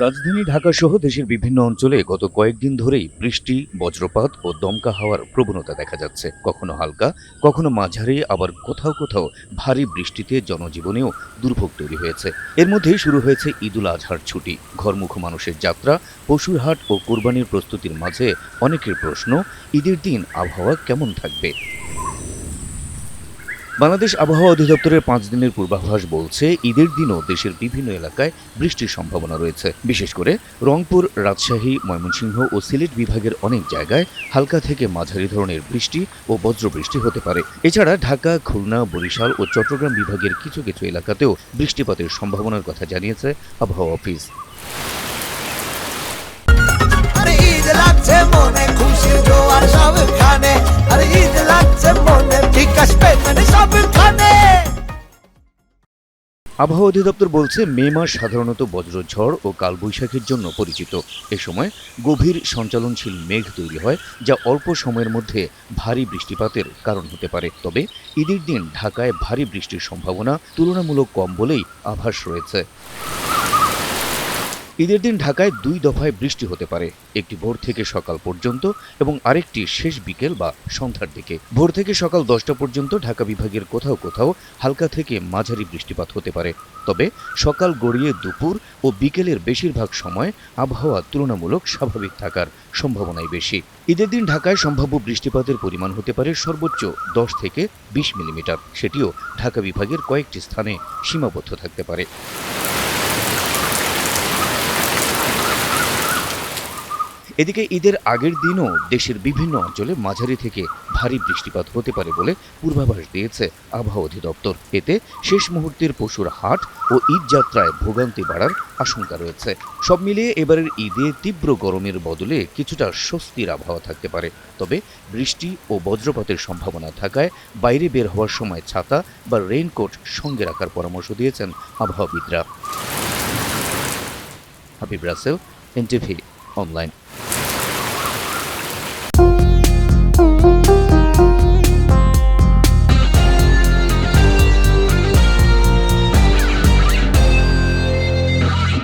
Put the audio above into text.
রাজধানী ঢাকাসহ দেশের বিভিন্ন অঞ্চলে গত কয়েকদিন ধরেই বৃষ্টি, বজ্রপাত ও দমকা হাওয়ার প্রবণতা দেখা যাচ্ছে। কখনো হালকা, কখনো মাঝারি, আবার কোথাও কোথাও ভারী বৃষ্টিতে জনজীবনেও দুর্ভোগ তৈরি হয়েছে। এর মধ্যেই শুরু হয়েছে ঈদুল আজহার ছুটি, ঘরমুখ মানুষের যাত্রা, পশুর হাট ও কোরবানির প্রস্তুতির মাঝে অনেকের প্রশ্ন, ঈদের দিন আবহাওয়া কেমন থাকবে। বাংলাদেশ আবহাওয়া অধিদপ্তরের ৫ দিনের পূর্বাভাস বলছে, ঈদের দিনও দেশের বিভিন্ন এলাকায় বৃষ্টির সম্ভাবনা রয়েছে। বিশেষ করে রংপুর, রাজশাহী, ময়মনসিংহ ও সিলেট বিভাগের অনেক জায়গায় হালকা থেকে মাঝারি ধরনের বৃষ্টি ও বজ্রবৃষ্টি হতে পারে। এছাড়া ঢাকা, খুলনা, বরিশাল ও চট্টগ্রাম বিভাগের কিছু কিছু এলাকাতেও বৃষ্টিপাতের সম্ভাবনার কথা জানিয়েছে আবহাওয়া অফিস। আবহাওয়া অধিদপ্তর বলছে, মে মাস সাধারণত বজ্রঝড় ও কালবৈশাখীর জন্য পরিচিত। এ সময় গভীর সঞ্চালনশীল মেঘ তৈরি হয়, যা অল্প সময়ের মধ্যে ভারী বৃষ্টিপাতের কারণ হতে পারে। তবে ঈদের দিন ঢাকায় ভারী বৃষ্টির সম্ভাবনা তুলনামূলক কম বলেই আভাস রয়েছে। ঈদের দিন ঢাকায় ২ দফায় বৃষ্টি হতে পারে, একটি ভোর থেকে সকাল পর্যন্ত এবং আরেকটি শেষ বিকেল বা সন্ধ্যার দিকে। ভোর থেকে সকাল ১০টা পর্যন্ত ঢাকা বিভাগের কোথাও কোথাও হালকা থেকে মাঝারি বৃষ্টিপাত হতে পারে। তবে সকাল গড়িয়ে দুপুর ও বিকেলের বেশিরভাগ সময় আবহাওয়া তুলনামূলক স্বাভাবিক থাকার সম্ভাবনাই বেশি। ঈদের দিন ঢাকায় সম্ভাব্য বৃষ্টিপাতের পরিমাণ হতে পারে সর্বোচ্চ ১০ থেকে ২০ মিলিমিটার। সেটিও ঢাকা বিভাগের কয়েকটি স্থানে সীমাবদ্ধ থাকতে পারে। এদিকে ঈদের আগের দিনও দেশের বিভিন্ন অঞ্চলে মাঝারি থেকে ভারী বৃষ্টিপাত হতে পারে বলে পূর্বাভাস দিয়েছে আবহাওয়া অধিদপ্তর। এতে শেষ মুহূর্তের পশুর হাট ও ঈদ যাত্রায় ভোগান্তি বাড়ার আশঙ্কা রয়েছে। সব মিলিয়ে এবারের ঈদে তীব্র গরমের বদলে কিছুটা স্বস্তির আবহাওয়া থাকতে পারে। তবে বৃষ্টি ও বজ্রপাতের সম্ভাবনা থাকায় বাইরে বের হওয়ার সময় ছাতা বা রেইনকোট সঙ্গে রাখার পরামর্শ দিয়েছেন আবহাওয়াবিদরা। Habib Russell, NTV online.